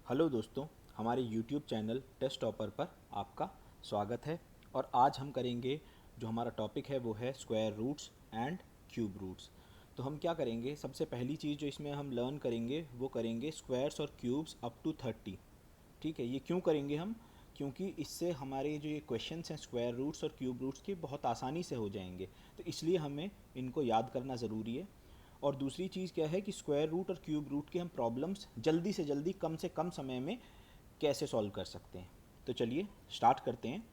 Hello दोस्तों, हमारे YouTube channel test topper पर आपका स्वागत है। और आज हम करेंगे, जो हमारा टॉपिक है वो है square roots and cube roots. तो हम क्या करेंगे, सबसे पहली चीज़ जो इसमें हम लर्न करेंगे वो करेंगे स्क्वायर्स और क्यूब्स अप टू 30। ठीक है, ये क्यों करेंगे हम? क्योंकि इससे हमारे जो ये क्वेश्चंस हैं स्क्वायर रूट्स और क्यूब रूट्स के बहुत आसानी से हो जाएंगे, तो इसलिए हमें इनको याद करना ज़रूरी है। और दूसरी चीज़ क्या है कि स्क्वायर रूट और क्यूब रूट के हम प्रॉब्लम्स जल्दी से जल्दी कम से कम समय में कैसे सॉल्व कर सकते हैं। तो चलिए स्टार्ट करते हैं।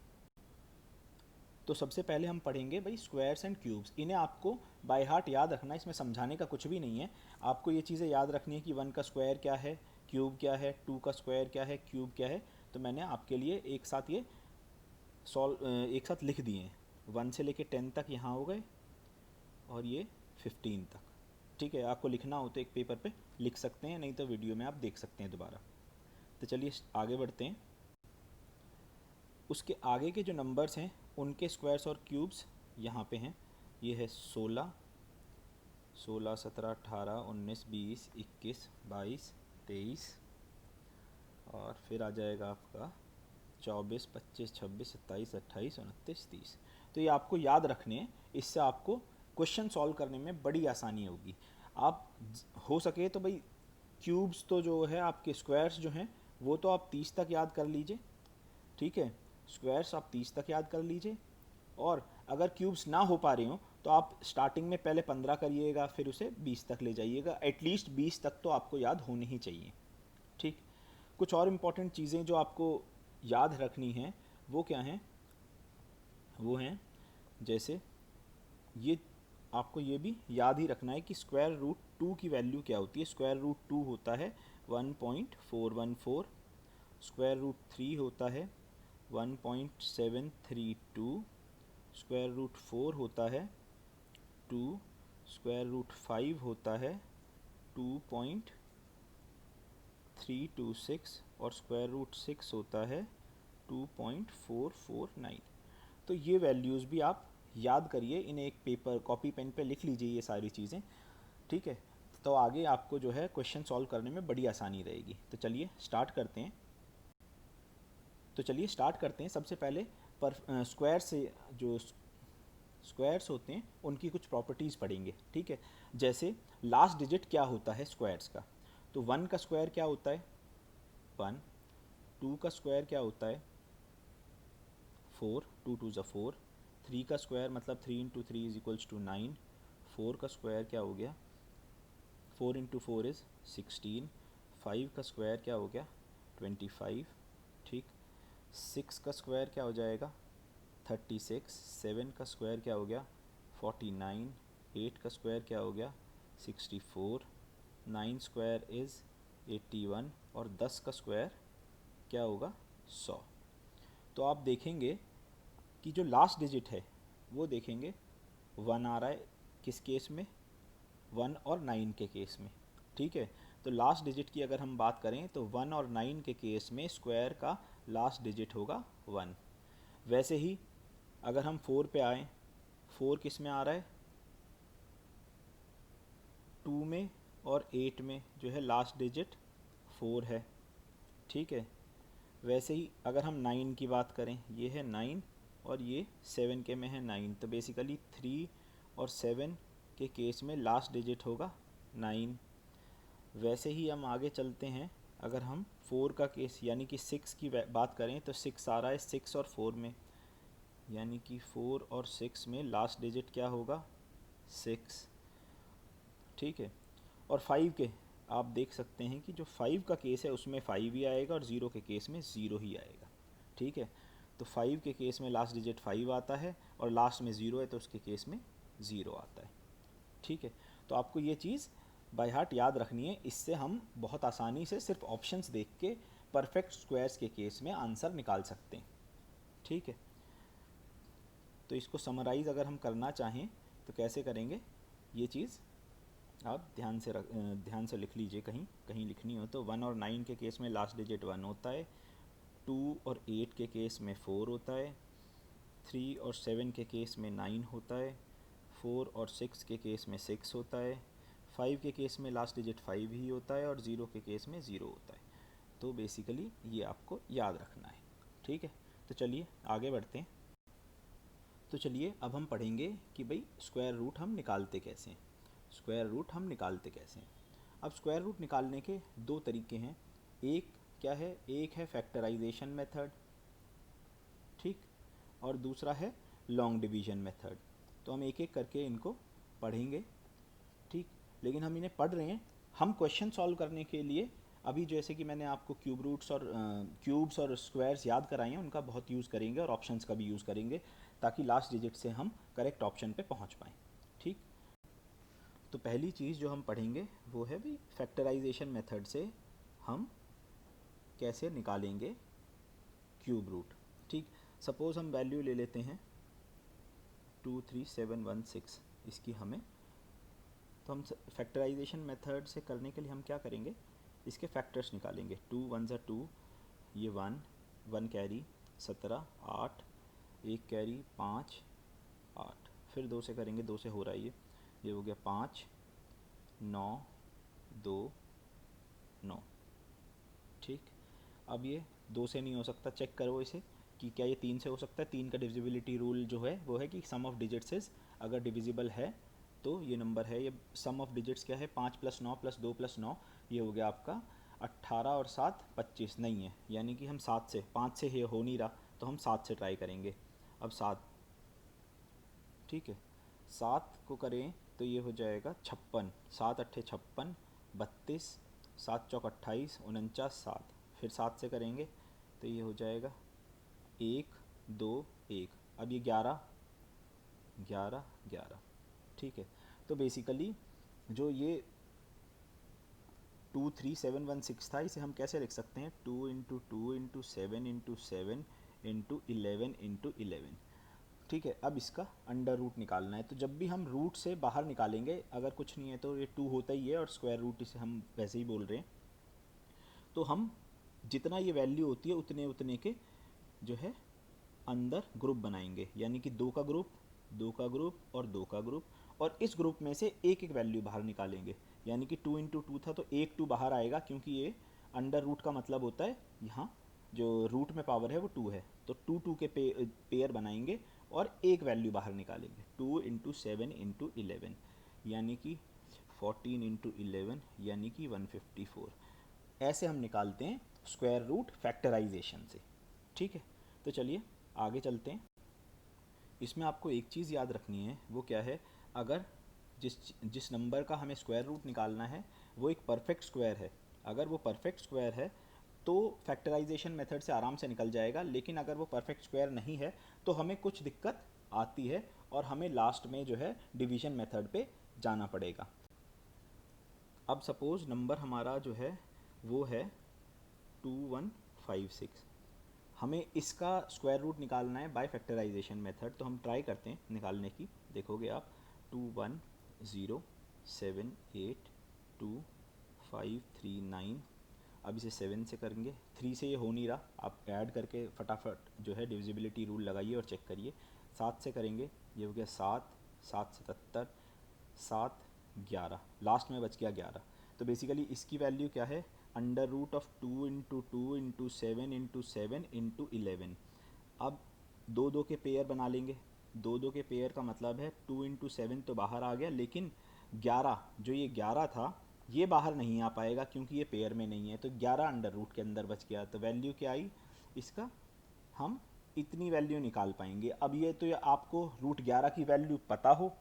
तो सबसे पहले हम पढ़ेंगे भाई स्क्वायर्स एंड क्यूब्स। इन्हें आपको बाय हार्ट याद रखना है, इसमें समझाने का कुछ भी नहीं है। आपको ये चीज़ें याद रखनी है कि 1 का स्क्वायर क्या है, क्यूब क्या है, 2 का स्क्वायर क्या है, क्यूब क्या है। तो मैंने आपके लिए एक साथ ये एक साथ लिख दिए हैं। 1 से लेके 10 तक यहाँ हो गए और ये 15 तक। ठीक है, आपको लिखना हो तो एक पेपर पे लिख सकते हैं, नहीं तो वीडियो में आप देख सकते हैं दोबारा। तो चलिए आगे बढ़ते हैं। उसके आगे के जो नंबर्स हैं उनके स्क्वायर्स और क्यूब्स यहाँ पे हैं। ये है 16, 16, 17, 18, 19, 20, 21, 22, 23 और फिर आ जाएगा आपका 24, 25, 26, 27, 28, 29, 30। तो ये आपको याद रखने हैं, इससे आपको क्वेश्चन सॉल्व करने में बड़ी आसानी होगी। आप हो सके तो भाई क्यूब्स तो जो है आपके स्क्वायर्स जो हैं वो तो आप 30 तक याद कर लीजिए। ठीक है, स्क्वायर्स आप 30 तक याद कर लीजिए। और अगर क्यूब्स ना हो पा रहे हो तो आप स्टार्टिंग में पहले 15 करिएगा, फिर उसे 20 तक ले जाइएगा। एटलीस्ट 20 तक तो आपको याद होनी ही चाहिए। ठीक, कुछ और इम्पॉर्टेंट चीज़ें जो आपको याद रखनी हैं वो क्या हैं? वो हैं जैसे ये, आपको ये भी याद ही रखना है कि स्क्वायर रूट 2 की वैल्यू क्या होती है। स्क्वायर रूट 2 होता है 1.414, स्क्वायर रूट 3 होता है 1.732, स्क्वायर रूट 4 होता है 2, स्क्वायर रूट 5 होता है 2.326 और स्क्वायर रूट 6 होता है 2.449। तो ये वैल्यूज़ भी आप याद करिए, इन्हें एक पेपर कॉपी पेन पे लिख लीजिए ये सारी चीज़ें। ठीक है, तो आगे आपको जो है क्वेश्चन सॉल्व करने में बड़ी आसानी रहेगी। तो चलिए स्टार्ट करते हैं। सबसे पहले पर स्क्वायर से जो स्क्वायर्स होते हैं उनकी कुछ प्रॉपर्टीज़ पढ़ेंगे। ठीक है, जैसे लास्ट डिजिट क्या होता है स्क्वायर्स का। तो 1 का स्क्वायर क्या होता है 1, 2 का स्क्वायर क्या होता है 4, 2 2 ज़ा 4, 3 का स्क्वायर मतलब 3 इंटू 3 इज इक्वल्स टू 9, 4 का स्क्वायर क्या हो गया 4 इंटू 4 इज़ 16, 5 का स्क्वायर क्या हो गया 25। ठीक, 6 का स्क्वायर क्या हो जाएगा 36, 7 का स्क्वायर क्या हो गया 49, 8 का स्क्वायर क्या हो गया 64, 9 स्क्वायर इज़ 81 और 10 का स्क्वायर क्या होगा 100। तो आप देखेंगे कि जो लास्ट डिजिट है वो देखेंगे 1 आ रहा है किस केस में, 1 और 9 के केस में। ठीक है, तो लास्ट डिजिट की अगर हम बात करें तो 1 और 9 के केस में स्क्वायर का लास्ट डिजिट होगा 1। वैसे ही अगर हम 4 पे आए, 4 किस में आ रहा है 2 में और 8 में जो है लास्ट डिजिट 4 है। ठीक है, वैसे ही अगर हम 9 की बात करें, ये है 9 और ये 7 के में है 9, तो बेसिकली 3 और 7 के केस में लास्ट डिजिट होगा 9। वैसे ही हम आगे चलते हैं, अगर हम 4 का केस यानी कि 6 की बात करें तो 6 आ रहा है 6 और 4 में, यानी कि 4 और 6 में लास्ट डिजिट क्या होगा 6। ठीक है, और 5 के आप देख सकते हैं कि जो 5 का केस है उसमें 5 ही आएगा और 0 के केस में 0 ही आएगा। ठीक है, तो 5 के केस में लास्ट डिजिट 5 आता है और लास्ट में 0 है तो उसके केस में 0 आता है। ठीक है, तो आपको ये चीज़ बाय हार्ट याद रखनी है, इससे हम बहुत आसानी से सिर्फ ऑप्शंस देख के परफेक्ट स्क्वायर्स के केस में आंसर निकाल सकते हैं। ठीक है, तो इसको समराइज़ अगर हम करना चाहें तो कैसे करेंगे, ये चीज़ आप ध्यान से लिख लीजिए, कहीं कहीं लिखनी हो तो 1 और 9 के केस में लास्ट डिजिट 1 होता है, 2 और 8 के केस में 4 होता है, 3 और 7 के केस में 9 होता है, 4 और 6 के केस में 6 होता है, 5 के केस में लास्ट डिजिट 5 ही होता है और 0 के केस में 0 होता है। तो बेसिकली ये आपको याद रखना है, ठीक है। तो चलिए आगे बढ़ते हैं। तो चलिए अब हम पढ़ेंगे कि भाई स्क्वायर रूट हम निकालते कैसे हैं। स्क्वायर रूट हम निकालते कैसे हैं। अब स्क्वायर रूट निकालने के दो तरीके हैं। एक क्या है, एक है फैक्टराइजेशन मेथड, ठीक, और दूसरा है लॉन्ग डिवीजन मेथड। तो हम एक एक करके इनको पढ़ेंगे, ठीक। लेकिन हम इन्हें पढ़ रहे हैं, हम क्वेश्चन सॉल्व करने के लिए अभी जैसे कि मैंने आपको क्यूब रूट्स और क्यूब्स और स्क्वायर्स याद कराए हैं, उनका बहुत यूज़ करेंगे और ऑप्शंस का भी यूज़ करेंगे ताकि लास्ट डिजिट से हम करेक्ट ऑप्शन पे पहुंच पाएँ, ठीक। तो पहली चीज़ जो हम पढ़ेंगे वो है भी फैक्टराइजेशन मेथड से हम कैसे निकालेंगे क्यूब रूट, ठीक। सपोज़ हम वैल्यू ले लेते हैं 23716 इसकी हमें। तो हम फैक्टराइजेशन मेथड से करने के लिए हम क्या करेंगे, इसके फैक्टर्स निकालेंगे। 2 1 ज़ा 2, ये 1 कैरी 17 8, एक कैरी 5 8, फिर 2 से करेंगे, 2 से हो रहा है ये हो गया 5 9 2 9, ठीक। अब ये 2 से नहीं हो सकता, चेक करो इसे कि क्या ये 3 से हो सकता है। 3 का डिविजिबिलिटी रूल जो है वो है कि सम ऑफ डिजिट्स इज, अगर डिविजिबल है तो ये नंबर है। ये सम ऑफ डिजिट्स क्या है, 5 + 9 + 2 + 9, ये हो गया आपका 18 और 7 25 नहीं है, यानी कि हम 7 से, 5 से ये हो नहीं रहा तो हम 7 से ट्राई करेंगे। अब 7, ठीक है, 7 को करें तो ये हो जाएगा 56, 7 8 56 32, 7 चौक 28 49 7, फिर 7 से करेंगे तो ये हो जाएगा 1 2 1, अब ये 11 11 11, ठीक है। तो बेसिकली जो ये 23716 था, इसे हम कैसे लिख सकते हैं, 2 × 2 × 7 × 7 × 11 × 11, ठीक है। अब इसका अंडर रूट निकालना है। तो जब भी हम रूट से बाहर निकालेंगे, अगर कुछ नहीं है तो ये 2 होता ही है और स्क्वायर रूट इसे हम वैसे ही बोल रहे हैं, तो हम जितना ये वैल्यू होती है उतने उतने के जो है अंदर ग्रुप बनाएंगे, यानी कि 2 का ग्रुप 2 का ग्रुप और 2 का ग्रुप, और इस ग्रुप में से एक एक वैल्यू बाहर निकालेंगे। यानी कि 2 × 2 था तो एक 2 बाहर आएगा, क्योंकि ये अंडर रूट का मतलब होता है यहाँ जो रूट में पावर है वो 2 है, तो 2 2 के पेयर बनाएंगे और एक वैल्यू बाहर निकालेंगे। 2 × 7 × 11 यानी कि 14 × 11 यानी कि 154। ऐसे हम निकालते हैं स्क्वायर रूट फैक्टराइजेशन से, ठीक है। तो चलिए आगे चलते हैं। इसमें आपको एक चीज़ याद रखनी है, वो क्या है, अगर जिस जिस नंबर का हमें स्क्वायर रूट निकालना है वो एक परफेक्ट स्क्वायर है, अगर वो परफेक्ट स्क्वायर है तो फैक्टराइजेशन मेथड से आराम से निकल जाएगा। लेकिन अगर वो परफेक्ट स्क्वायर नहीं है तो हमें कुछ दिक्कत आती है और हमें लास्ट में जो है डिवीजन मेथड पे जाना पड़ेगा। अब सपोज़ नंबर हमारा जो है वो है 2156, हमें इसका स्क्वायर रूट निकालना है बाय फैक्टराइजेशन मेथड। तो हम ट्राई करते हैं निकालने की, देखोगे आप 2107825539। अब इसे 7 से करेंगे, 3 से ये हो नहीं रहा, आप ऐड करके फटाफट जो है डिविजिबिलिटी रूल लगाइए और चेक करिए। 7 से करेंगे, ये हो गया 7 7 77 7 11, लास्ट में बच गया 11। तो बेसिकली इसकी वैल्यू क्या है, अंडर रूट ऑफ 2 × 2 × 7 × 7 × 11। अब 2 2 के पेयर बना लेंगे। 2 2 के पेयर का मतलब है 2 × 7 तो बाहर आ गया, लेकिन 11 जो ये 11 था ये बाहर नहीं आ पाएगा क्योंकि ये पेयर में नहीं है, तो 11 अंडर रूट के अंदर बच गया। तो वैल्यू क्या आई इसका, हम इतनी वैल्यू निकाल पाएंगे। अब ये तो ये आपको रूट 11 की वैल्यू पता हो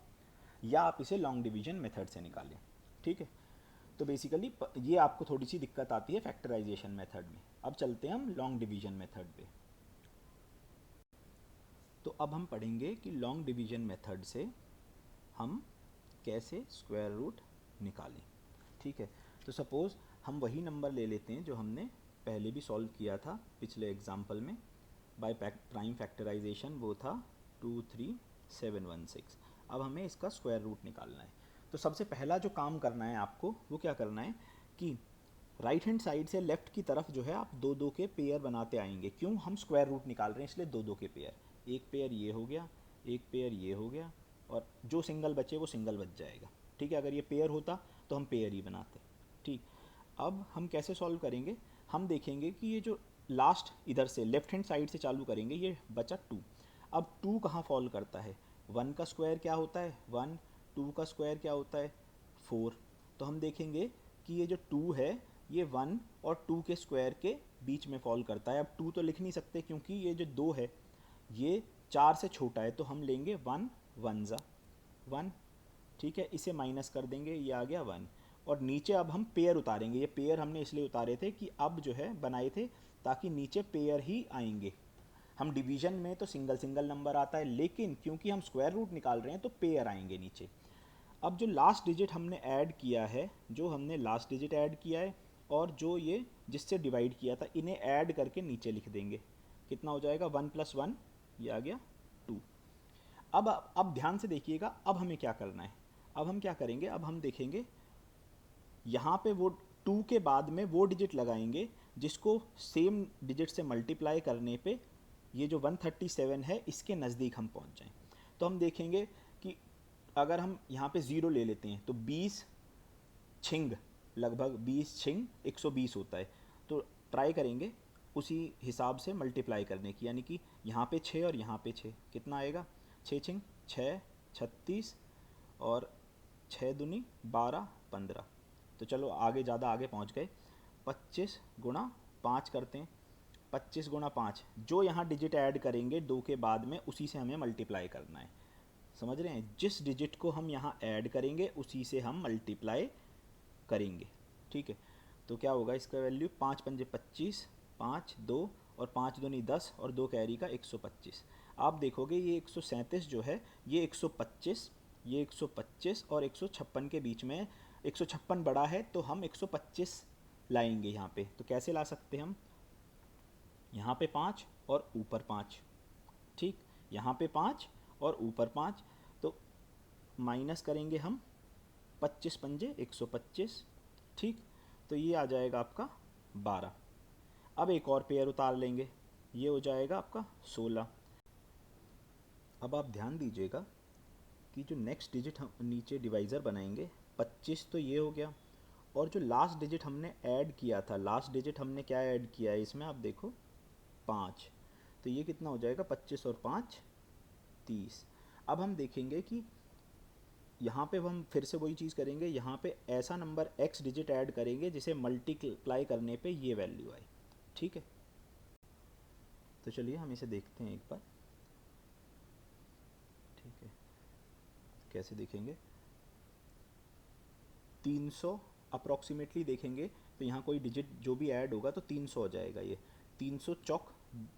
या आप इसे लॉन्ग डिवीजन मेथड से निकालें, ठीक है। तो बेसिकली ये आपको थोड़ी सी दिक्कत आती है फैक्टराइजेशन मेथड में। अब चलते हैं हम लॉन्ग डिवीजन मेथड पे। तो अब हम पढ़ेंगे कि लॉन्ग डिवीजन मेथड से हम कैसे स्क्वायर रूट निकालें, ठीक है। तो सपोज़ हम वही नंबर ले लेते हैं जो हमने पहले भी सॉल्व किया था पिछले एग्जाम्पल में बाय प्राइम फैक्टराइजेशन, वो था 23716। अब हमें इसका स्क्वायर रूट निकालना है। तो सबसे पहला जो काम करना है आपको वो क्या करना है कि राइट हैंड साइड से लेफ्ट की तरफ जो है आप 2 2 के पेयर बनाते आएंगे। क्यों, हम स्क्वायर रूट निकाल रहे हैं इसलिए 2 2 के पेयर, एक पेयर ये हो गया, एक पेयर ये हो गया, और जो सिंगल बचे वो सिंगल बच जाएगा, ठीक है। अगर ये पेयर होता तो हम पेयर ही बनाते, ठीक। अब हम कैसे सॉल्व करेंगे, हम देखेंगे कि ये जो लास्ट इधर से लेफ्ट हैंड साइड से चालू करेंगे, ये बचा 2। अब 2 कहाँ फॉल करता है, 1 का स्क्वायर क्या होता है 1, 2 का स्क्वायर क्या होता है 4। तो हम देखेंगे कि ये जो 2 है ये 1 और 2 के स्क्वायर के बीच में फॉल करता है। अब 2 तो लिख नहीं सकते क्योंकि ये जो 2 है ये 4 से छोटा है, तो हम लेंगे 1 1 ज़ा 1, ठीक है, इसे माइनस कर देंगे, ये आ गया 1। और नीचे अब हम पेयर उतारेंगे, ये पेयर हमने इसलिए उतारे थे कि अब जो है बनाए थे ताकि नीचे पेयर ही आएंगे। हम डिवीजन में तो सिंगल सिंगल नंबर आता है, लेकिन क्योंकि हम स्क्वायर रूट निकाल रहे हैं तो पेयर आएंगे नीचे। अब जो लास्ट डिजिट हमने ऐड किया है, जो हमने लास्ट डिजिट ऐड किया है और जो ये जिससे डिवाइड किया था, इन्हें ऐड करके नीचे लिख देंगे। कितना हो जाएगा 1 + 1, ये आ गया 2। अब ध्यान से देखिएगा, अब हमें क्या करना है। अब हम क्या करेंगे, अब हम देखेंगे यहाँ पे वो 2 के बाद में वो डिजिट लगाएंगे जिसको सेम डिजिट से मल्टीप्लाई करने पे ये जो 137 है इसके नज़दीक हम पहुँच जाएं। तो हम देखेंगे कि अगर हम यहाँ पे 0 ले लेते हैं तो 20 छिंग, लगभग 20 छिंग 120 होता है। तो ट्राई करेंगे उसी हिसाब से मल्टीप्लाई करने की, यानी कि यहाँ पे 6 और यहाँ पे 6, कितना आएगा 6 छिंग 6 36 और 6 दूनी 12 15। तो चलो आगे ज़्यादा आगे पहुँच गए। 25 गुणा 5 करते हैं, 25 गुणा 5, जो यहाँ डिजिट ऐड करेंगे 2 के बाद में उसी से हमें मल्टीप्लाई करना है। समझ रहे हैं, जिस डिजिट को हम यहाँ ऐड करेंगे उसी से हम मल्टीप्लाई करेंगे, ठीक है। तो क्या होगा इसका वैल्यू 5 पंजे 25, 5 2 और 5 दूनी 10 और 2 कैरी का 125। आप देखोगे ये 137 जो है ये 125, ये 125 और 156 के बीच में, 156 बड़ा है तो हम 125 लाएंगे यहाँ पे। तो कैसे ला सकते हैं हम, यहाँ पे 5 और ऊपर 5, ठीक, यहाँ पे 5 और ऊपर 5, तो माइनस करेंगे हम 25 पंजे 125, ठीक। तो ये आ जाएगा आपका 12। अब एक और पेयर उतार लेंगे, ये हो जाएगा आपका 16। अब आप ध्यान दीजिएगा कि जो नेक्स्ट डिजिट हम नीचे डिवाइज़र बनाएंगे 25 तो ये हो गया, और जो लास्ट डिजिट हमने ऐड किया था, लास्ट डिजिट हमने क्या ऐड किया है इसमें आप देखो 5, तो ये कितना हो जाएगा 25 और 5 30। अब हम देखेंगे कि यहाँ पे हम फिर से वही चीज़ करेंगे, यहाँ पे ऐसा नंबर x डिजिट ऐड करेंगे जिसे मल्टीप्लाई करने पे ये वैल्यू आए, ठीक है। तो चलिए हम इसे देखते हैं एक बार, ठीक है। कैसे देखेंगे, 300 अप्रॉक्सीमेटली देखेंगे तो यहाँ कोई डिजिट जो भी ऐड होगा तो 300 हो जाएगा। ये 300 चौक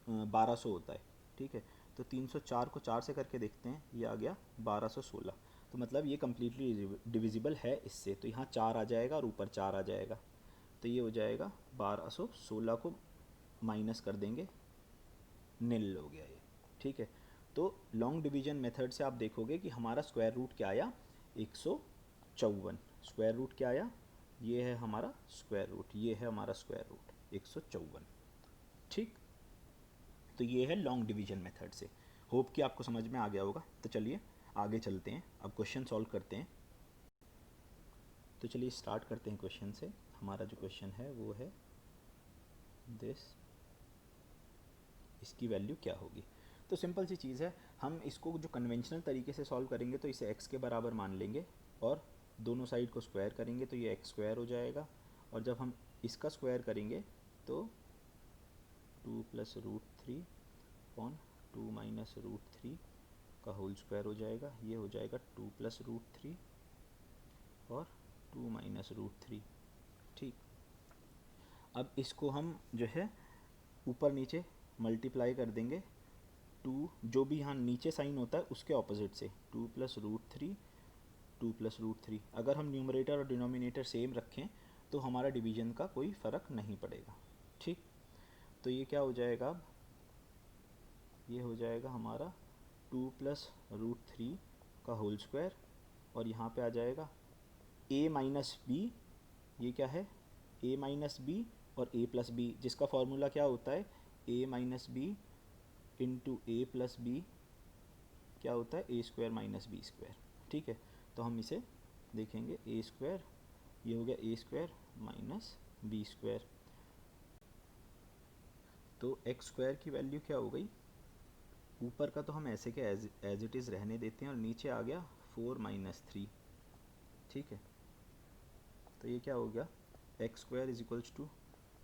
1200 होता है, ठीक है। तो 304 को 4 से करके देखते हैं, ये आ गया 1216। तो मतलब ये कम्प्लीटली डिविजिबल है इससे, तो यहाँ 4 आ जाएगा और ऊपर 4 आ जाएगा, तो ये हो जाएगा 1216 को माइनस कर देंगे, निल हो गया ये, ठीक है। तो लॉन्ग डिवीजन मेथड से आप देखोगे कि हमारा स्क्वायर रूट क्या आया 154। स्क्वायर रूट क्या आया, ये है हमारा स्क्वायर रूट, ये है हमारा स्क्वायर रूट 154, ठीक। तो ये है लॉन्ग डिवीजन मेथड से। होप कि आपको समझ में आ गया होगा। तो चलिए आगे चलते हैं, अब क्वेश्चन सॉल्व करते हैं। तो चलिए स्टार्ट करते हैं क्वेश्चन से। हमारा जो क्वेश्चन है वो है दिस, इसकी वैल्यू क्या होगी। तो सिंपल सी चीज़ है, हम इसको जो कन्वेंशनल तरीके से सॉल्व करेंगे तो इसे x के बराबर मान लेंगे और दोनों साइड को स्क्वायर करेंगे तो ये x स्क्वायर हो जाएगा, और जब हम इसका स्क्वायर करेंगे तो 2 + √3 अपॉन 2 - √3 का होल स्क्वायर हो जाएगा। ये हो जाएगा 2 + √3 और 2 - √3, ठीक। अब इसको हम जो है ऊपर नीचे मल्टीप्लाई कर देंगे, 2 जो भी यहाँ नीचे साइन होता है उसके ऑपोजिट से, 2 + √3 2 + √3। अगर हम न्यूमरेटर और डिनोमिनेटर सेम रखें तो हमारा डिवीजन का कोई फ़र्क नहीं पड़ेगा, ठीक। तो ये क्या हो जाएगा, अब ये हो जाएगा हमारा 2 + √3 का होल स्क्वायर, और यहाँ पे आ जाएगा a - b, ये क्या है a - b और a + b, जिसका फॉर्मूला क्या होता है a - b into a + b क्या होता है a² - b², ठीक है। तो हम इसे देखेंगे a², ये हो गया a² - बी स्क्वायर। तो एक्स स्क्वायर की वैल्यू क्या हो गई, ऊपर का तो हम ऐसे के एज इट इज़ रहने देते हैं और नीचे आ गया 4 - 3। ठीक है, तो ये क्या हो गया, x square is equals to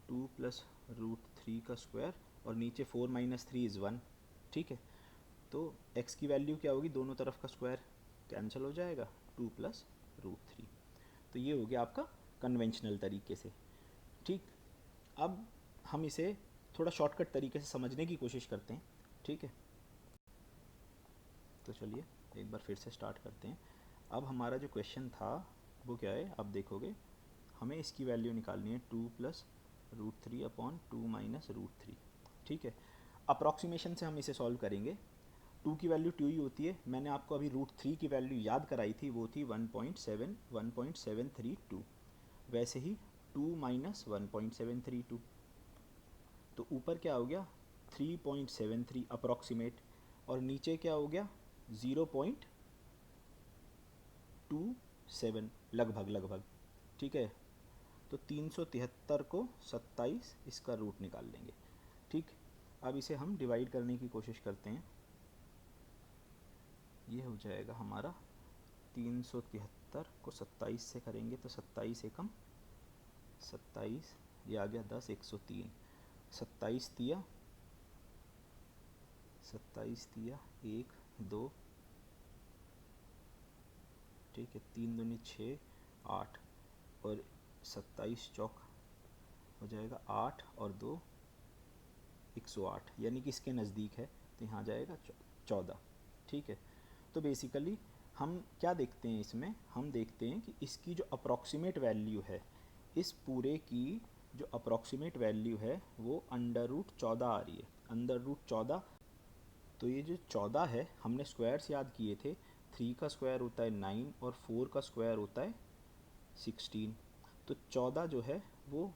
2 + √3 और नीचे 4 - 3 इज़ 1। ठीक है, तो x की वैल्यू क्या होगी, दोनों तरफ का स्क्वायर कैंसिल हो जाएगा, 2 + √3। तो ये हो गया आपका कन्वेंशनल तरीके से। ठीक, अब हम इसे थोड़ा शॉर्टकट तरीके से समझने की कोशिश करते हैं। ठीक है, तो चलिए एक बार फिर से स्टार्ट करते हैं। अब हमारा जो क्वेश्चन था वो क्या है, अब देखोगे हमें इसकी वैल्यू निकालनी है 2 + √3/2 - √3। ठीक है, अप्रॉक्सीमेशन से हम इसे सॉल्व करेंगे। 2 की वैल्यू 2 ही होती है, मैंने आपको अभी √3 की वैल्यू याद कराई थी, वो थी 1.732। वैसे ही 2 - 1.732, तो ऊपर क्या हो गया 3.73 अप्रॉक्सीमेट, और नीचे क्या हो गया 0.27 लगभग लगभग। ठीक है, तो 373 को 27 इसका रूट निकाल लेंगे। ठीक, अब इसे हम डिवाइड करने की कोशिश करते हैं। ये हो जाएगा हमारा 373 को 27 से करेंगे तो 27 एकम 27, ये आ गया 10, 103। 27 दिया 1, 2, ठीक है, 3 दूनी 6, 8 और 27 चौक हो जाएगा 8 और 2 108, यानी कि इसके नज़दीक है, तो यहाँ जाएगा 14। ठीक है, तो बेसिकली हम क्या देखते हैं इसमें, हम देखते हैं कि इसकी जो अप्रॉक्सीमेट वैल्यू है, इस पूरे की जो अप्रॉक्सीमेट वैल्यू है वो √14 आ रही है, √14। तो ये जो 14 है हमने स्क्वायर्स याद किए थे, 3 का स्क्वायर होता है 9 और 4 का स्क्वायर होता है 16। तो 14 जो है वो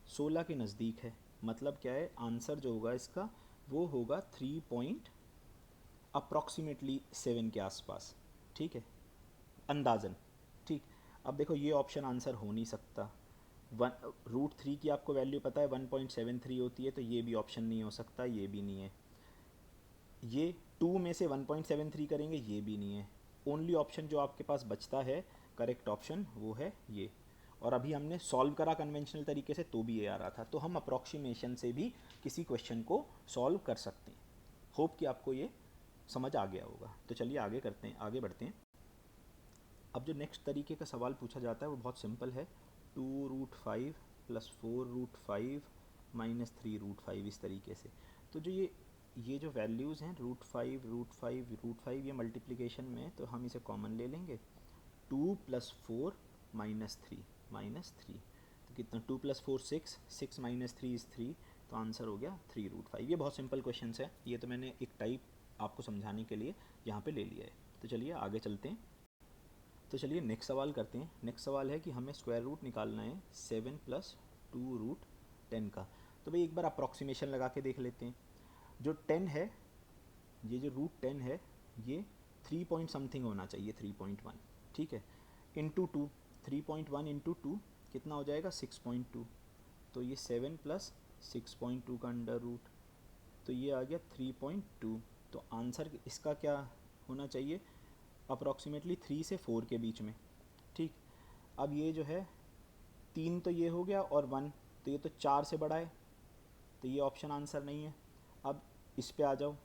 16 के नज़दीक है, मतलब क्या है, आंसर जो होगा इसका वो होगा 3.7 के आसपास। ठीक है, अंदाज़न। ठीक, अब देखो ये ऑप्शन आंसर हो नहीं सकता, √3 की आपको वैल्यू पता है 1.73 होती है, तो ये भी ऑप्शन नहीं हो सकता, ये भी नहीं है। ये 2 में से 1.73 करेंगे, ये भी नहीं है। ओनली ऑप्शन जो आपके पास बचता है करेक्ट ऑप्शन वो है ये, और अभी हमने सॉल्व करा कन्वेंशनल तरीके से तो भी ये आ रहा था, तो हम अप्रॉक्सीमेशन से भी किसी क्वेश्चन को सॉल्व कर सकते हैं। होप कि आपको ये समझ आ गया होगा। तो चलिए आगे करते हैं, आगे बढ़ते हैं। अब जो नेक्स्ट तरीके का सवाल पूछा जाता है वो बहुत सिंपल है, 2√5 + 4√5 - 3√5, इस तरीके से। तो जो ये जो वैल्यूज़ हैं √5 √5 √5, ये मल्टीप्लिकेशन में, तो हम इसे कॉमन ले लेंगे। 2 + 4 - 3 तो कितना, 2 + 4 6, 6 - 3 इज़ 3, तो आंसर हो गया 3√5। ये बहुत सिंपल क्वेश्चन है, ये तो मैंने एक टाइप आपको समझाने के लिए यहाँ पे ले लिया है। तो चलिए आगे चलते हैं। तो चलिए नेक्स्ट सवाल करते हैं। नेक्स्ट सवाल है कि हमें स्क्वायर रूट निकालना है 7 + 2√10 का। तो भाई एक बार अप्रॉक्सीमेशन लगा के देख लेते हैं। जो 10 है, ये जो √10 है, ये 3 पॉइंट समथिंग होना चाहिए, 3.1। ठीक है, इंटू 2, 3.1 इंटू 2 कितना हो जाएगा 6.2। तो ये 7 + 6.2 का अंडर रूट, तो ये आ गया 3.2। तो आंसर इसका क्या होना चाहिए, अप्रॉक्सीमेटली 3 से 4 के बीच में। ठीक, अब ये जो है 3 तो ये हो गया और 1, तो ये तो 4 से बड़ा है, तो ये ऑप्शन आंसर नहीं है। अब इस पे आ जाओ,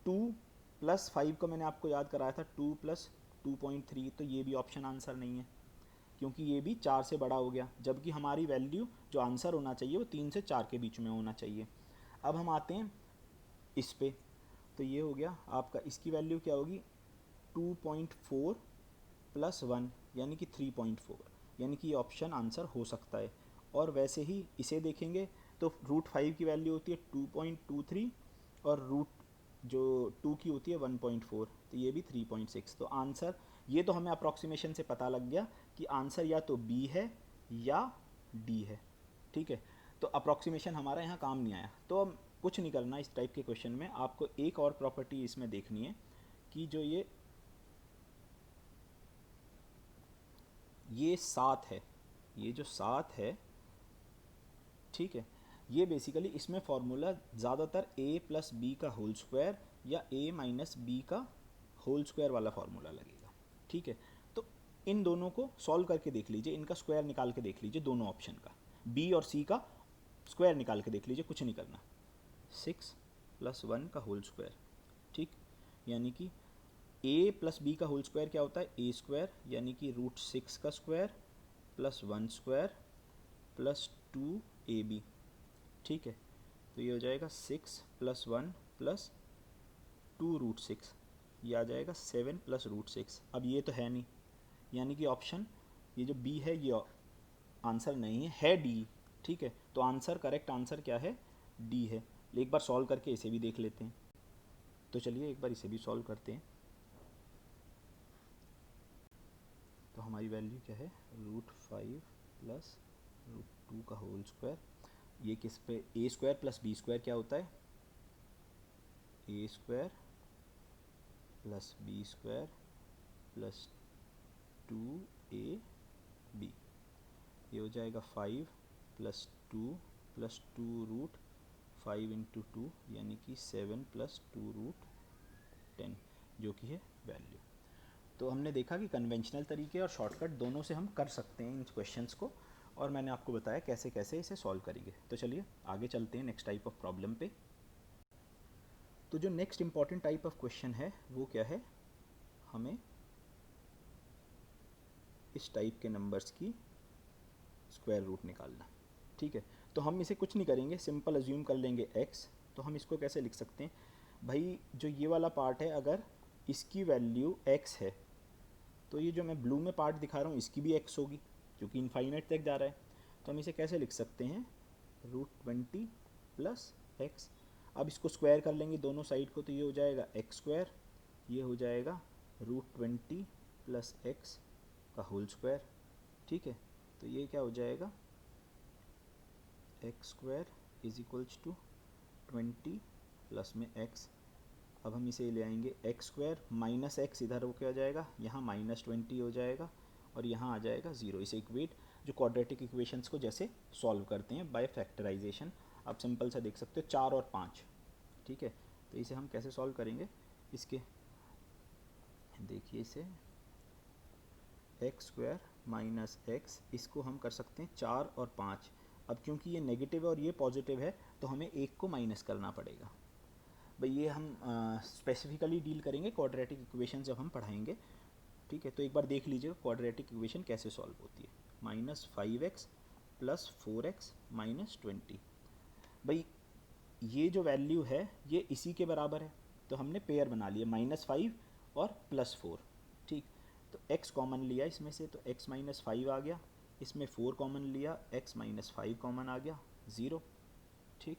2 + 5 को मैंने आपको याद कराया था, 2 + 2.3, तो ये भी ऑप्शन आंसर नहीं है, क्योंकि ये भी 4 से बड़ा हो गया, जबकि हमारी वैल्यू जो आंसर होना चाहिए वो 3 से 4 के बीच में होना चाहिए। अब हम आते हैं इस पे, तो ये हो गया आपका, इसकी वैल्यू क्या होगी 2.4 + 1 यानी कि 3.4, यानी कि ये ऑप्शन आंसर हो सकता है। और वैसे ही इसे देखेंगे तो √5 की वैल्यू होती है 2.23 और रूट जो 2 की होती है 1.4, तो ये भी 3.6। तो आंसर, ये तो हमें अप्रॉक्सीमेशन से पता लग गया कि आंसर या तो बी है या डी है। ठीक है, तो अप्रॉक्सीमेशन हमारा यहाँ काम नहीं आया। तो अब कुछ नहीं करना इस टाइप के क्वेश्चन में, आपको एक और प्रॉपर्टी इसमें देखनी है कि जो ये 7 है, ये जो 7 है ठीक है। ये बेसिकली इसमें फॉर्मूला ज़्यादातर a प्लस बी का होल स्क्वायर या a माइनस बी का होल स्क्वायर वाला फॉर्मूला लगेगा, ठीक है। तो इन दोनों को सॉल्व करके देख लीजिए, इनका स्क्वायर निकाल के देख लीजिए, दोनों ऑप्शन का b और c का स्क्वायर निकाल के देख लीजिए, कुछ नहीं करना। 6 प्लस 1 का होल स्क्वायर, ठीक, यानी कि a प्लस बी का होल स्क्वायर क्या होता है, a स्क्वायर, यानी कि रूट 6 का square plus 1 square plus 2ab, ठीक है। तो ये हो जाएगा 6 प्लस 1 प्लस 2 रूट 6, ये आ जाएगा 7 प्लस रूट 6। अब ये तो है नहीं, यानी कि ऑप्शन ये जो बी है ये आंसर नहीं है डी, ठीक है। तो आंसर, करेक्ट आंसर क्या है, डी है। एक बार सॉल्व करके इसे भी देख लेते हैं। तो चलिए एक बार इसे भी सॉल्व करते हैं। तो हमारी वैल्यू क्या है, रूट 5 प्लस रूट 2 का होल स्क्वायर, ये किस पे, A square plus B square क्या होता है, A square plus B square plus 2ab, ये हो जाएगा 5 प्लस 2 प्लस 2 रूट 5 इंटू 2, यानी कि 7 प्लस 2 रूट 10, जो कि है वैल्यू। तो हमने देखा कि कन्वेंशनल तरीके और शॉर्टकट दोनों से हम कर सकते हैं इन क्वेश्चंस को, और मैंने आपको बताया कैसे कैसे इसे सॉल्व करेंगे। तो चलिए आगे चलते हैं नेक्स्ट टाइप ऑफ प्रॉब्लम पे। तो जो next important type of question है वो क्या है, हमें इस टाइप के नंबर्स की स्क्वायर रूट निकालना, ठीक है। तो हम इसे कुछ नहीं करेंगे, सिंपल अज्यूम कर लेंगे x। तो हम इसको कैसे लिख सकते हैं भाई, जो ये वाला पार्ट है अगर इसकी वैल्यू x है, तो ये जो मैं ब्लू में पार्ट दिखा रहा हूँ इसकी भी x होगी, क्योंकि इनफाइनाइट तक जा रहा है। तो हम इसे कैसे लिख सकते हैं, √20 प्लस एक्स। अब इसको स्क्वायर कर लेंगे दोनों साइड को, तो ये हो जाएगा एक्स स्क्वायर, ये हो जाएगा √20 प्लस एक्स का होल स्क्वायर, ठीक है। तो ये क्या हो जाएगा, x square is equals to 20 plus में एक्स। अब हम इसे ले आएंगे एक्स स्क्वायर माइनस एक्स, इधर हो क्या जाएगा, यहाँ -20 हो जाएगा और यहाँ आ जाएगा 0। इसे इक्वेट, जो क्वाड्रेटिक इक्वेशंस को जैसे सॉल्व करते हैं बाय फैक्टराइजेशन, आप सिंपल सा देख सकते हो 4 और 5, ठीक है। तो इसे हम कैसे सॉल्व करेंगे, इसके देखिए इसे एक्स स्क्वायर माइनस एक्स, इसको हम कर सकते हैं 4 और 5। अब क्योंकि ये नेगेटिव है और ये पॉजिटिव है तो हमें एक को माइनस करना पड़ेगा भाई, ये हम स्पेसिफिकली डील करेंगे क्वाड्रेटिक इक्वेशन जब हम पढ़ाएंगे, ठीक है। तो एक बार देख लीजिए क्वाड्रेटिक इक्वेशन कैसे सॉल्व होती है, -5x प्लस 4x माइनस 20। भाई ये जो वैल्यू है ये इसी के बराबर है, तो हमने पेयर बना लिया -5 और +4, ठीक। तो x कॉमन लिया इसमें से, तो x -5 आ गया, इसमें 4 कॉमन लिया, x -5 कॉमन आ गया 0, ठीक।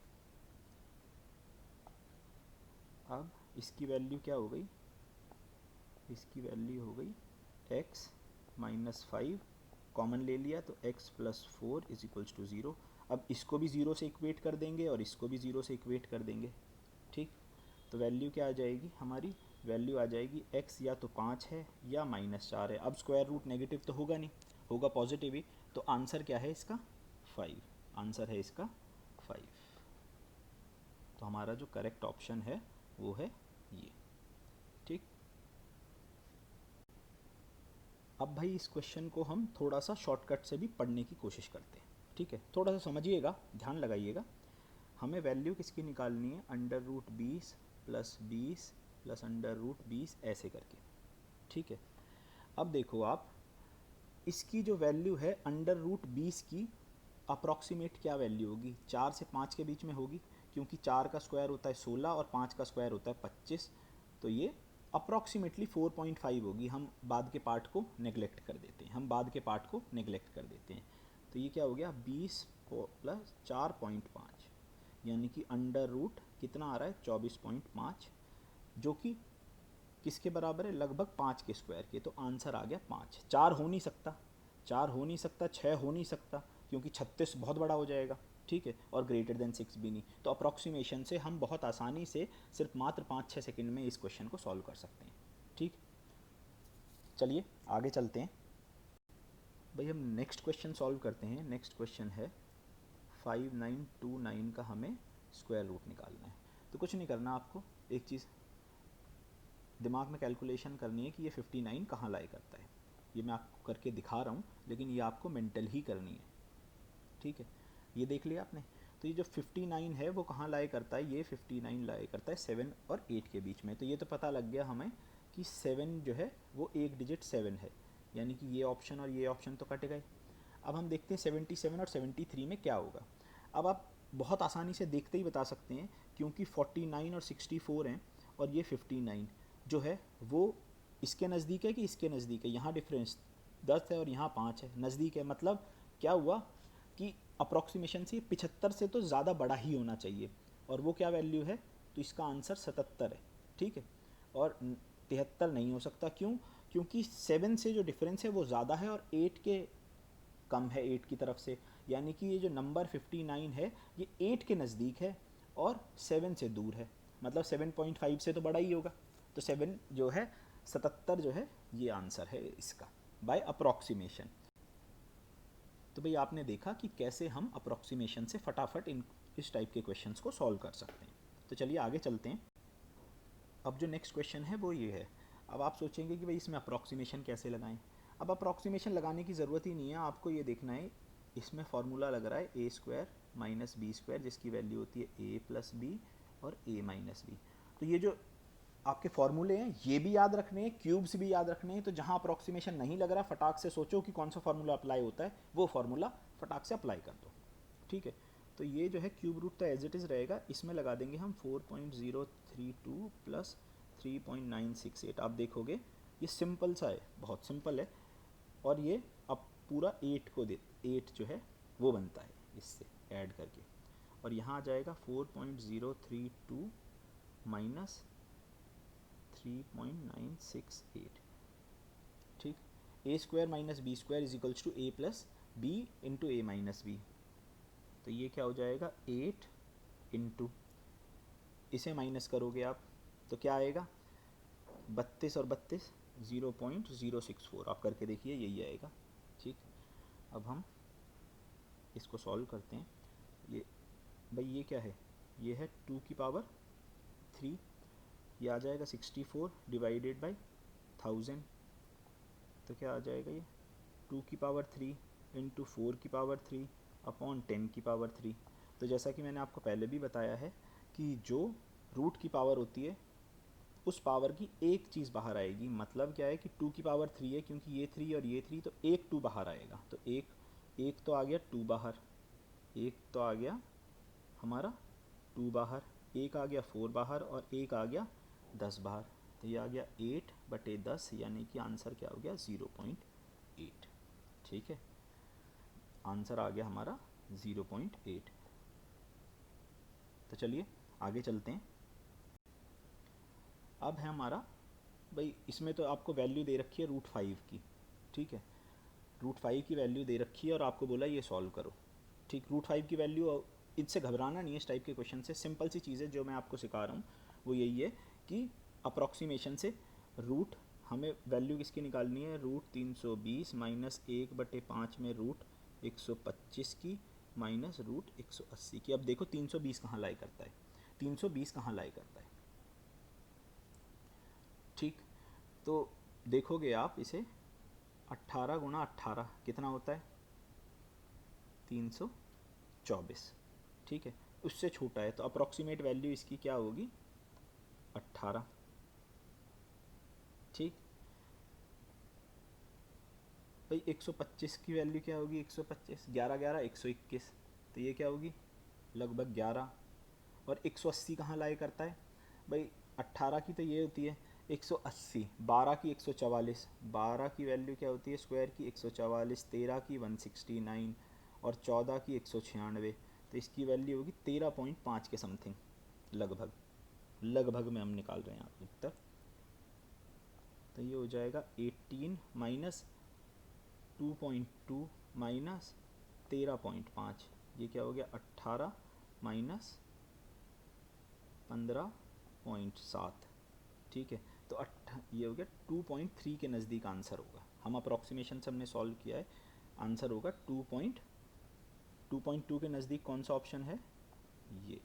अब इसकी वैल्यू क्या हो गई, इसकी वैल्यू हो गई x -5 कॉमन ले लिया, तो x + 4 इज इक्वल्स टू 0। अब इसको भी 0 से इक्वेट कर देंगे और इसको भी 0 से इक्वेट कर देंगे, ठीक। तो वैल्यू क्या आ जाएगी, हमारी वैल्यू आ जाएगी x या तो 5 है या -4 है। अब स्क्वायर रूट नेगेटिव तो होगा नहीं, होगा पॉजिटिव ही, तो आंसर क्या है इसका 5, आंसर है इसका 5। तो हमारा जो करेक्ट ऑप्शन है वो है ये, ठीक। अब भाई इस क्वेश्चन को हम थोड़ा सा शॉर्टकट से भी पढ़ने की कोशिश करते हैं, ठीक है। थोड़ा सा समझिएगा, ध्यान लगाइएगा। हमें वैल्यू किसकी निकालनी है, √20 प्लस 20 प्लस √20 ऐसे करके, ठीक है। अब देखो आप, इसकी जो वैल्यू है √20 की अप्रॉक्सीमेट क्या वैल्यू होगी, 4 से 5 के बीच में होगी, क्योंकि 4 का स्क्वायर होता है 16 और 5 का स्क्वायर होता है 25। तो ये अप्रॉक्सीमेटली 4.5 होगी। हम बाद के पार्ट को नेगलेक्ट कर देते हैं, हम बाद के पार्ट को नेगलेक्ट कर देते हैं। तो ये क्या हो गया, 20 प्लस 4.5, यानी कि अंडर रूट कितना आ रहा है 24.5, जो कि किसके बराबर है, लगभग 5 के स्क्वायर के। तो आंसर आ गया 5। 4 हो नहीं सकता, 4 हो नहीं सकता, 6 हो नहीं सकता, क्योंकि 36 बहुत बड़ा हो जाएगा, ठीक है, और ग्रेटर देन 6 भी नहीं। तो अप्रॉक्सीमेशन से हम बहुत आसानी से सिर्फ मात्र 5-6 सेकंड में इस क्वेश्चन को सॉल्व कर सकते हैं, ठीक। चलिए आगे चलते हैं भाई, हम नेक्स्ट क्वेश्चन सॉल्व करते हैं। नेक्स्ट क्वेश्चन है 5929 का हमें स्क्वायर रूट निकालना है। तो कुछ नहीं करना आपको, एक चीज़ दिमाग में कैलकुलेशन करनी है कि ये 59 कहाँ लाई करता है। ये मैं आपको करके दिखा रहा हूँ, लेकिन ये आपको मेंटल ही करनी है, ठीक है। ये देख लिया आपने। तो ये जो 59 है वो कहाँ लाई करता है, ये 59 लाई करता है 7 और 8 के बीच में। तो ये तो पता लग गया हमें कि 7 जो है वो एक डिजिट 7 है, यानी कि ये ऑप्शन और ये ऑप्शन तो कट गए। अब हम देखते हैं 77 और 73 में क्या होगा। अब आप बहुत आसानी से देखते ही बता सकते हैं, क्योंकि 49 और 64 हैं और ये 59 जो है वो इसके नज़दीक है कि इसके नज़दीक है। यहाँ डिफरेंस 10 है और यहाँ 5 है, नज़दीक है। मतलब क्या हुआ कि अप्रॉक्सीमेशन से 75 से तो ज़्यादा बड़ा ही होना चाहिए, और वो क्या वैल्यू है, तो इसका आंसर 77 है, ठीक है। और 73 नहीं हो सकता, क्यों? क्योंकि 7 से जो डिफरेंस है वो ज़्यादा है और 8 के कम है, 8 की तरफ से। यानी कि ये जो नंबर 59 है ये 8 के नज़दीक है और 7 से दूर है, मतलब 7.5 से तो बड़ा ही होगा। तो 7 जो है 77 जो है ये आंसर है इसका, बाय अप्रॉक्सीमेशन। तो भाई आपने देखा कि कैसे हम अप्रॉक्सीमेशन से फटाफट इस टाइप के क्वेश्चंस को सॉल्व कर सकते हैं। तो चलिए आगे चलते हैं। अब जो नेक्स्ट क्वेश्चन है वो ये है। अब आप सोचेंगे कि भाई इसमें अप्रॉक्सीमेशन कैसे लगाएं। अब अप्रॉक्सीमेशन लगाने की ज़रूरत ही नहीं है, आपको ये देखना है इसमें फार्मूला लग रहा है A square minus B square, जिसकी वैल्यू होती है ए प्लस बी और ए माइनस बी। तो ये जो आपके फॉर्मूले हैं ये भी याद रखने हैं, क्यूब्स भी याद रखने हैं। तो जहाँ अप्रॉक्सीमेशन नहीं लग रहा, फटाक से सोचो कि कौन सा फार्मूला अप्लाई होता है, वो फार्मूला फटाक से अप्लाई कर दो, ठीक है। तो ये जो है क्यूब रूट तो एज इट इज़ रहेगा, इसमें लगा देंगे हम 4.032 प्लस 3.968। आप देखोगे ये सिंपल सा है, बहुत सिंपल है। और ये अब पूरा 8 को दे, 8 जो है वो बनता है इससे ऐड करके, और यहाँ आ जाएगा 4.032 माइनस 3.968, ठीक। A square minus B square is equals to A plus B into A minus B. तो ये क्या हो जाएगा 8 इंटू, इसे माइनस करोगे आप तो क्या आएगा 32 और 32 0.064। आप करके देखिए यही आएगा, ठीक। अब हम इसको सॉल्व करते हैं। ये भाई ये क्या है, ये है 2 की पावर 3, ये आ जाएगा 64 डिवाइडेड बाई 1000। तो क्या आ जाएगा ये 2 की पावर 3 इंटू 4 की पावर 3 अपॉन 10 की पावर 3। तो जैसा कि मैंने आपको पहले भी बताया है कि जो रूट की पावर होती है उस पावर की एक चीज़ बाहर आएगी। मतलब क्या है कि 2 की पावर 3 है, क्योंकि ये 3 और ये 3, तो एक 2 बाहर आएगा। तो एक तो आ गया 2 बाहर, एक तो आ गया हमारा 2 बाहर, एक आ गया 4 बाहर और एक आ गया 10 बाहर। तो ये आ गया 8/10, यानी कि आंसर क्या हो गया 0.8, ठीक है। आंसर आ गया हमारा 0.8। तो चलिए आगे चलते हैं। अब है हमारा भाई, इसमें तो आपको वैल्यू दे रखी है √5 की, ठीक है। √5 की वैल्यू दे रखी है और आपको बोला ये सॉल्व करो, ठीक। √5 की वैल्यू, इससे घबराना नहीं है इस टाइप के क्वेश्चन से। सिंपल सी चीज़ है जो मैं आपको सिखा रहा हूँ वो यही है कि अप्रॉक्सीमेशन से रूट हमें वैल्यू किसकी निकालनी है, √320 माइनस 1/5 में √125 की माइनस √180 की। अब देखो 320 कहाँ लाई करता है, 320 कहाँ लाई करता है, ठीक। तो देखोगे आप इसे 18 गुणा 18 कितना होता है 324, ठीक है। उससे छोटा है तो अप्रॉक्सीमेट वैल्यू इसकी क्या होगी 18, ठीक। भाई 125 की वैल्यू क्या होगी, 125 11 11 121, तो ये क्या होगी लगभग 11। और 180 कहाँ लाई करता है भाई, 18 की तो ये होती है 180, 12 की 144, 12 की वैल्यू क्या होती है स्क्वायर की 144, 13 की 169 और 14 की 196। तो इसकी वैल्यू होगी 13.5 के समथिंग, लगभग लगभग में हम निकाल रहे हैं आप उत्तर। तो ये हो जाएगा 18 माइनस 2.2 माइनस 13.5, ये क्या हो गया 18 माइनस 15.7, ठीक है। तो ये हो गया 2.3 के नज़दीक आंसर होगा। हम अप्रॉक्सीमेशन से हमने सॉल्व किया है, आंसर होगा 2.2 के नज़दीक कौन सा ऑप्शन है? ये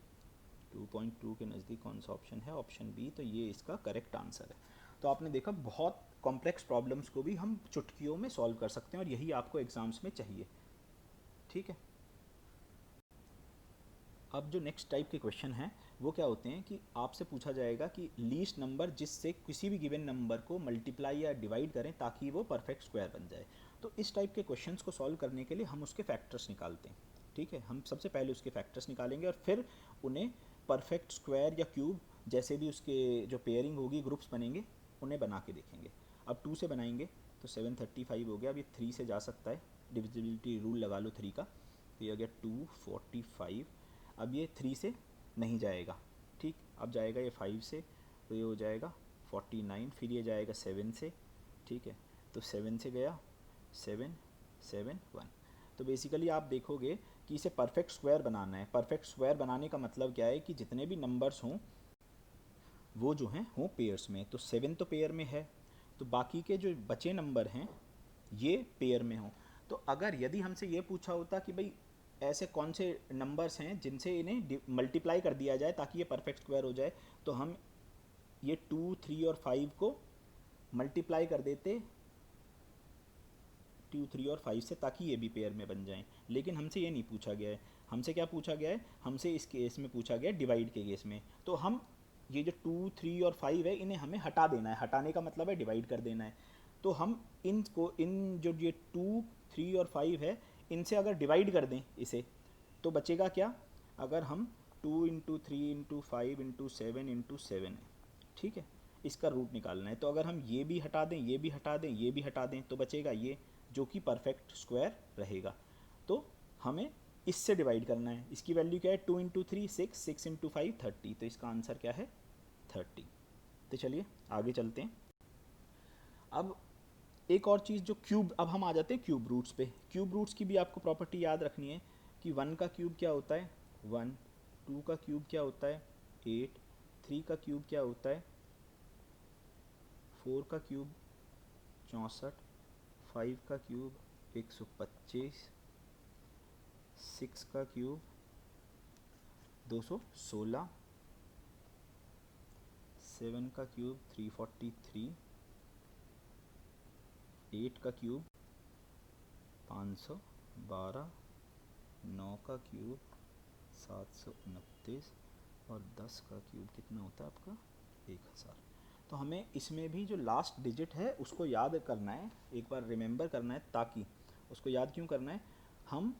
2.2 के नज़दीक कौन सा ऑप्शन है? Option B. तो ये इसका करेक्ट आंसर है। तो आपने देखा बहुत कॉम्प्लेक्स प्रॉब्लम्स को भी हम चुटकियों में सॉल्व कर सकते हैं और यही आपको एग्जाम्स में चाहिए। ठीक है। अब जो नेक्स्ट टाइप के क्वेश्चन हैं वो क्या होते हैं कि आपसे पूछा जाएगा कि लीस्ट नंबर जिससे किसी भी गिवन नंबर को मल्टीप्लाई या डिवाइड करें ताकि वो परफेक्ट स्क्वायर बन जाए। तो इस टाइप के क्वेश्चंस को सॉल्व करने के लिए हम उसके फैक्टर्स निकालते हैं। ठीक है, हम सबसे पहले उसके फैक्टर्स निकालेंगे और फिर उन्हें परफेक्ट स्क्वायर या क्यूब जैसे भी उसके जो पेयरिंग होगी, ग्रुप्स बनेंगे, उन्हें बना के देखेंगे। अब 2 से बनाएंगे तो 735 हो गया। अब ये 3 से जा सकता है, डिविजिबिलिटी रूल लगा लो 3 का, तो ये हो गया 245। अब ये 3 से नहीं जाएगा, ठीक। अब जाएगा ये 5 से, तो ये हो जाएगा 49। फिर ये जाएगा 7 से, ठीक है, तो 7 से गया 7 7 1। तो बेसिकली आप देखोगे कि इसे परफेक्ट स्क्वायर बनाना है। परफेक्ट स्क्वायर बनाने का मतलब क्या है कि जितने भी नंबर्स हों वो जो हैं हों पेयर्स में। तो 7 तो पेयर में है, तो बाकी के जो बचे नंबर हैं ये पेयर में हों। तो अगर यदि हमसे ये पूछा होता कि भाई ऐसे कौन से नंबर्स हैं जिनसे इन्हें मल्टीप्लाई कर दिया जाए ताकि ये परफेक्ट स्क्वायर हो जाए, तो हम ये 2 3 और 5 को मल्टीप्लाई कर देते 2 3 और 5 से ताकि ये भी पेयर में बन जाएं। लेकिन हमसे ये नहीं पूछा गया है। हमसे क्या पूछा गया है? हमसे इस केस में पूछा गया है डिवाइड के केस में। तो हम ये जो 2 3 और 5 है इन्हें हमें हटा देना है। हटाने का मतलब है डिवाइड कर देना है। तो हम इनको इन जो ये 2 3 और 5 है इनसे अगर डिवाइड कर दें इसे, तो बचेगा क्या? अगर हम 2 इंटू 3 इंटू 5 इंटू 7 इंटू 7 है, ठीक है, इसका रूट निकालना है। तो अगर हम ये भी हटा दें, ये भी हटा दें, ये भी हटा दें, तो बचेगा ये, जो कि परफेक्ट स्क्वायर रहेगा। तो हमें इससे डिवाइड करना है। इसकी वैल्यू क्या है? 2 इंटू 3 6, 6 इंटू 5 30। तो इसका आंसर क्या है? 30। तो चलिए आगे चलते हैं। अब एक और चीज़ जो क्यूब, अब हम आ जाते हैं क्यूब रूट्स पे। क्यूब रूट्स की भी आपको प्रॉपर्टी याद रखनी है कि 1 का क्यूब क्या होता है? 1। 2 का क्यूब क्या होता है? 8। 3 का क्यूब क्या होता है? 4 का क्यूब 64। 5 का क्यूब 125। 6 का क्यूब 216। 7 का क्यूब 343। 8 का क्यूब 512। 9 का क्यूब 729 और 10 का क्यूब कितना होता है आपका? 1000। तो हमें इसमें भी जो लास्ट डिजिट है उसको याद करना है, एक बार रिमेंबर करना है। ताकि उसको याद क्यों करना है? हम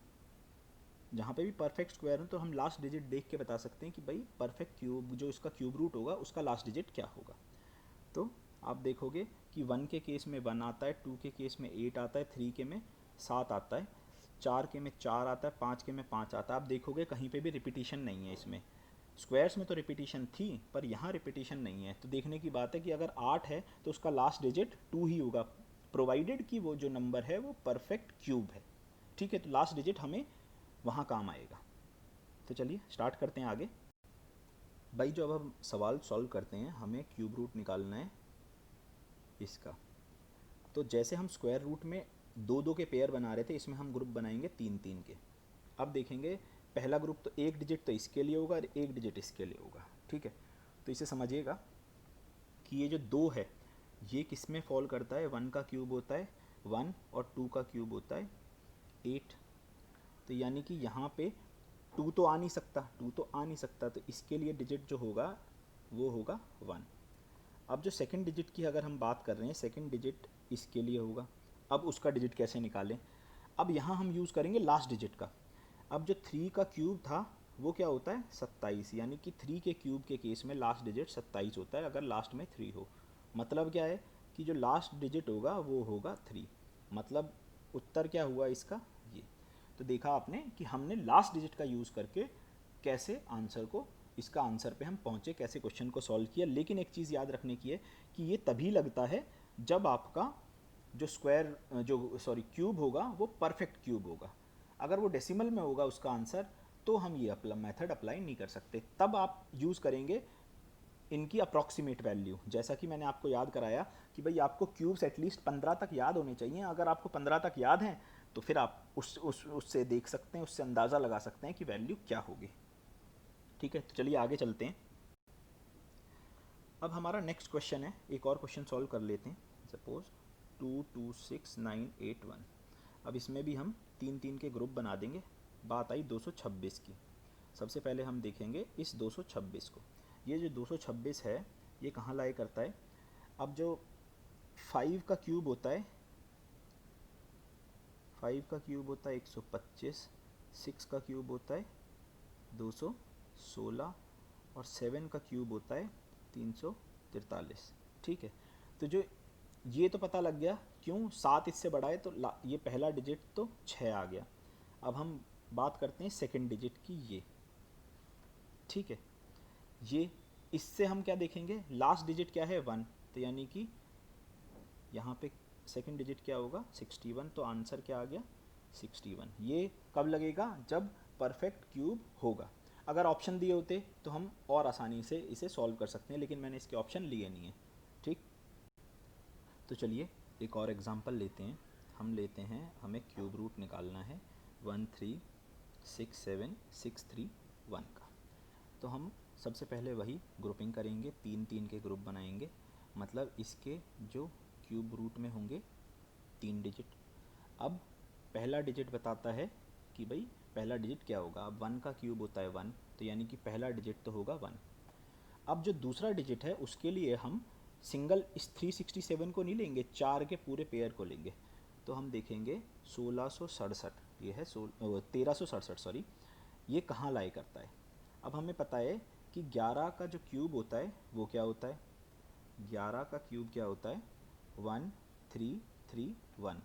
जहाँ पे भी परफेक्ट स्क्वायर हो तो हम लास्ट डिजिट देख के बता सकते हैं कि भाई परफेक्ट क्यूब जो इसका क्यूब रूट होगा उसका लास्ट डिजिट क्या होगा। तो आप देखोगे कि 1 के केस में 1 आता है, 2 के केस में 8 आता है, 3 के में 7 आता है, 4 के में 4 आता है, 5 के में 5 आता है। आप देखोगे कहीं पे भी रिपीटिशन नहीं है इसमें। स्क्वायर्स में तो रिपीटिशन थी पर यहाँ रिपीटिशन नहीं है। तो देखने की बात है कि अगर 8 है तो उसका लास्ट डिजिट 2 ही होगा, प्रोवाइडेड कि वो जो नंबर है वो परफेक्ट क्यूब है। ठीक है, तो लास्ट डिजिट हमें वहाँ काम आएगा। तो चलिए स्टार्ट करते हैं आगे। भाई जो अब हम सवाल सॉल्व करते हैं हमें क्यूब रूट निकालना है इसका। तो जैसे हम स्क्वायर रूट में 2 2 के पेयर बना रहे थे, इसमें हम ग्रुप बनाएंगे 3 3 के। अब देखेंगे पहला ग्रुप तो एक डिजिट तो इसके लिए होगा और एक डिजिट इसके लिए होगा। ठीक है, तो इसे समझिएगा कि ये जो 2 है ये किस में फॉल करता है? 1 का क्यूब होता है 1 और 2 का क्यूब होता है 8। तो यानी कि यहाँ पे 2 तो आ नहीं सकता, 2 तो आ नहीं सकता, तो इसके लिए डिजिट जो होगा वो होगा 1। अब जो सेकंड डिजिट की अगर हम बात कर रहे हैं, सेकंड डिजिट इसके लिए होगा। अब उसका डिजिट कैसे निकालें? अब यहाँ हम यूज़ करेंगे लास्ट डिजिट का। अब जो 3 का क्यूब था वो क्या होता है? 27। यानी कि 3 के क्यूब के केस में लास्ट डिजिट 27 होता है अगर लास्ट में 3 हो। मतलब क्या है कि जो लास्ट डिजिट होगा वो होगा 3। मतलब उत्तर क्या हुआ इसका? ये। तो देखा आपने कि हमने लास्ट डिजिट का यूज़ करके कैसे आंसर को, इसका आंसर पे हम पहुँचे, कैसे क्वेश्चन को सॉल्व किया। लेकिन एक चीज़ याद रखने की है कि ये तभी लगता है जब आपका जो स्क्वायर जो सॉरी क्यूब होगा वो परफेक्ट क्यूब होगा। अगर वो डेसिमल में होगा उसका आंसर तो हम ये मेथड अप्लाई नहीं कर सकते। तब आप यूज़ करेंगे इनकी अप्रॉक्सीमेट वैल्यू। जैसा कि मैंने आपको याद कराया कि भाई आपको क्यूब्स एटलीस्ट 15 तक याद होने चाहिए। अगर आपको 15 तक याद हैं तो फिर आप उससे देख सकते हैं, उससे अंदाज़ा लगा सकते हैं कि वैल्यू क्या होगी। ठीक है, तो चलिए आगे चलते हैं। अब हमारा नेक्स्ट क्वेश्चन है, एक और क्वेश्चन सॉल्व कर लेते हैं। सपोज 2 2 6 9 8 1। अब इसमें भी हम 3 3 के ग्रुप बना देंगे। बात आई 226 की। सबसे पहले हम देखेंगे इस 226 को। ये जो 226 है ये कहाँ लाई करता है? अब जो 5 का क्यूब होता है, 5 का क्यूब होता है 125, 6 का क्यूब होता है 216 और 7 का क्यूब होता है 343। ठीक है, तो जो ये तो पता लग गया क्यों 7 इससे बड़ा है, तो ये पहला डिजिट तो 6 आ गया। अब हम बात करते हैं सेकंड डिजिट की, ये ठीक है। ये इससे हम क्या देखेंगे, लास्ट डिजिट क्या है 1, तो यानी कि यहाँ पे सेकंड डिजिट क्या होगा 61, तो आंसर क्या आ गया 61। ये कब लगेगा, जब परफेक्ट क्यूब होगा। अगर ऑप्शन दिए होते तो हम और आसानी से इसे सॉल्व कर सकते हैं, लेकिन मैंने इसके ऑप्शन लिए नहीं है। ठीक, तो चलिए एक और एग्जांपल लेते हैं। हम लेते हैं, हमें क्यूब रूट निकालना है 1367631 का। तो हम सबसे पहले वही ग्रुपिंग करेंगे, 3 3 के ग्रुप बनाएंगे, मतलब इसके जो क्यूब रूट में होंगे 3 डिजिट। अब पहला डिजिट बताता है कि भाई पहला डिजिट क्या होगा। अब 1 का क्यूब होता है 1, तो यानी कि पहला डिजिट तो होगा 1। अब जो दूसरा डिजिट है उसके लिए हम सिंगल इस 367 को नहीं लेंगे, 4 के पूरे पेयर को लेंगे। तो हम देखेंगे 1667, ये है 1367 सॉरी, ये कहाँ लाई करता है। अब हमें पता है कि 11 का जो क्यूब होता है वो क्या होता है, 11 का क्यूब क्या होता है 1331।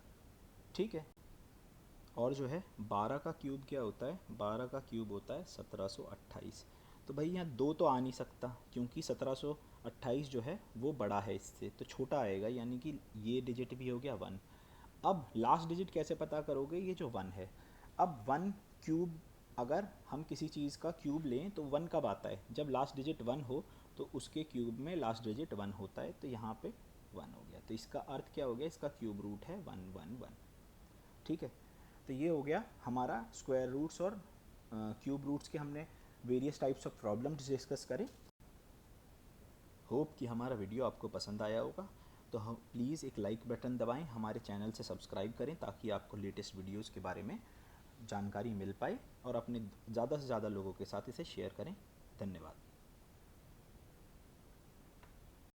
ठीक है, और जो है 12 का क्यूब क्या होता है, 12 का क्यूब होता है 1728। तो भाई यहाँ 2 तो आ नहीं सकता, क्योंकि 1728 जो है वो बड़ा है इससे, तो छोटा आएगा, यानी कि ये डिजिट भी हो गया 1। अब लास्ट डिजिट कैसे पता करोगे, ये जो 1 है। अब 1 क्यूब, अगर हम किसी चीज़ का क्यूब लें तो 1 कब आता है, जब लास्ट डिजिट 1 हो, तो उसके क्यूब में लास्ट डिजिट 1 होता है, तो यहाँ पे 1 हो गया। तो इसका अर्थ क्या हो गया, इसका क्यूब रूट है 111। ठीक है, तो ये हो गया हमारा स्क्वायर रूट्स और क्यूब रूट्स के, हमने various types of problems discuss करें। होप कि हमारा वीडियो आपको पसंद आया होगा। तो हम प्लीज़ एक लाइक बटन दबाएं, हमारे चैनल से सब्सक्राइब करें, ताकि आपको लेटेस्ट वीडियोस के बारे में जानकारी मिल पाए, और अपने ज़्यादा से ज़्यादा लोगों के साथ इसे शेयर करें। धन्यवाद।